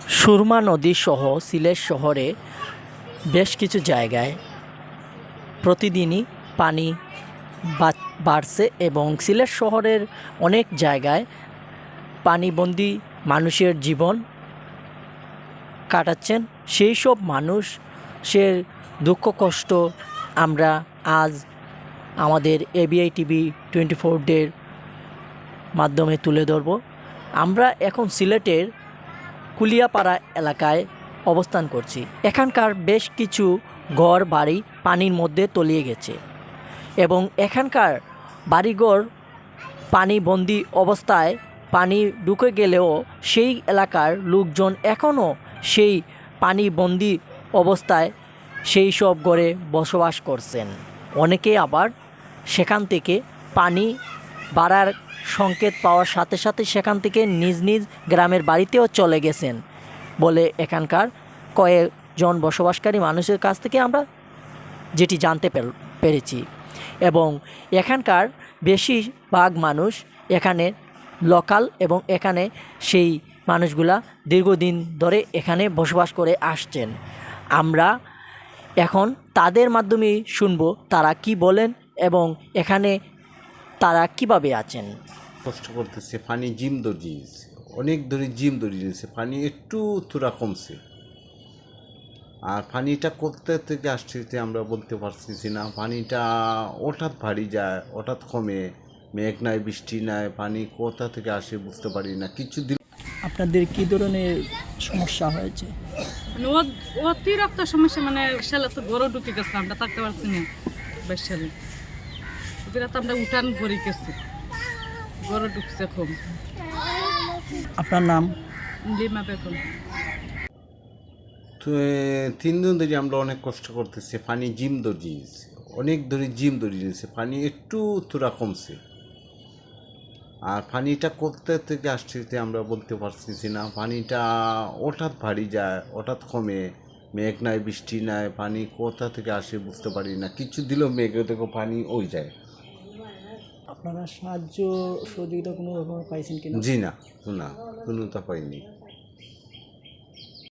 সুরমা নদী সহ সিলেট শহরে বেশ কিছু জায়গায় প্রতিদিনই পানি বাড়ছে এবং সিলেট শহরের অনেক জায়গায় পানিবন্দী মানুষের জীবন কাটাচ্ছেন। সেই সব মানুষের দুঃখ কষ্ট আমরা আজ আমাদের এবিআই টিভি 24 ডের মাধ্যমে তুলে ধরব। আমরা এখন সিলেটের কুলিয়াপাড়া এলাকায় অবস্থান করছি। এখানকার বেশ কিছু ঘর বাড়ি পানির মধ্যে তলিয়ে গেছে এবং এখানকার বাড়িঘর পানিবন্দী অবস্থায়, পানি ঢুকে গেলেও সেই এলাকার লোকজন এখনও সেই পানিবন্দী অবস্থায় সেই সব ঘরে বসবাস করছেন। অনেকে আবার সেখান থেকে পানি বাড়ার সংকেত পাওয়ার সাথে সাথে সেখান থেকে নিজ নিজ গ্রামের বাড়িতেও চলে গেছেন বলে এখানকার কয়েকজন বসবাসকারী মানুষের কাছ থেকে আমরা যেটি জানতে পেরেছি। এবং এখানকার বেশিরভাগ মানুষ এখানে লোকাল এবং এখানে সেই মানুষগুলা দীর্ঘদিন ধরে এখানে বসবাস করে আসছেন। আমরা এখন তাদের মাধ্যমেই শুনবো তারা কি বলেন এবং এখানে তারা কিভাবে আছেন। কষ্ট করতেছে, পানি জিম ধরিয়েছে, অনেক ধরে জিম ধরিয়েছে, পানি একটু থোড়া কমছে। আর পানিটা কোথা থেকে আসছে আমরা বলতে পারতেছি না। পানিটা হঠাৎ ভারী যায়, হঠাৎ কমে, মেঘ নাই, বৃষ্টি নাই, পানি কোথা থেকে আসে বুঝতে পারি না। কিছু দিন আপনাদের কি ধরনের সমস্যা হয়েছে? অতিরিক্ত সমস্যা, মানে সেলে তো গরু ঢুকে গেছে, আমরা থাকতে পারছি না। বেশ সেলে অতিরিক্ত আমরা উঠান ভরে গেছি, গরু ঢুকছে খুব। আপনার নাম? লিমা বেগম। তো 3 দিন ধরে আমরা অনেক কষ্ট করতেছি, পানি জিম ধরিয়েছে, অনেক ধরে জিম ধরিয়েছে, পানি একটু থোড়া কমছে। আর পানিটা কোথা থেকে আসছে আমরা বলতে পারতেছি না। পানিটা হঠাৎ ভারী যায়, হঠাৎ কমে, মেঘ নাই, বৃষ্টি নাই, পানি কোথা থেকে আসে বুঝতে পারি না। কিছু দিলেও মেঘে থেকে পানি ওই যায়। আপনারা সাহায্য সহযোগিতা কোনো রকম পাইছেন কিনা? জি না, কোনোটা পাইনি।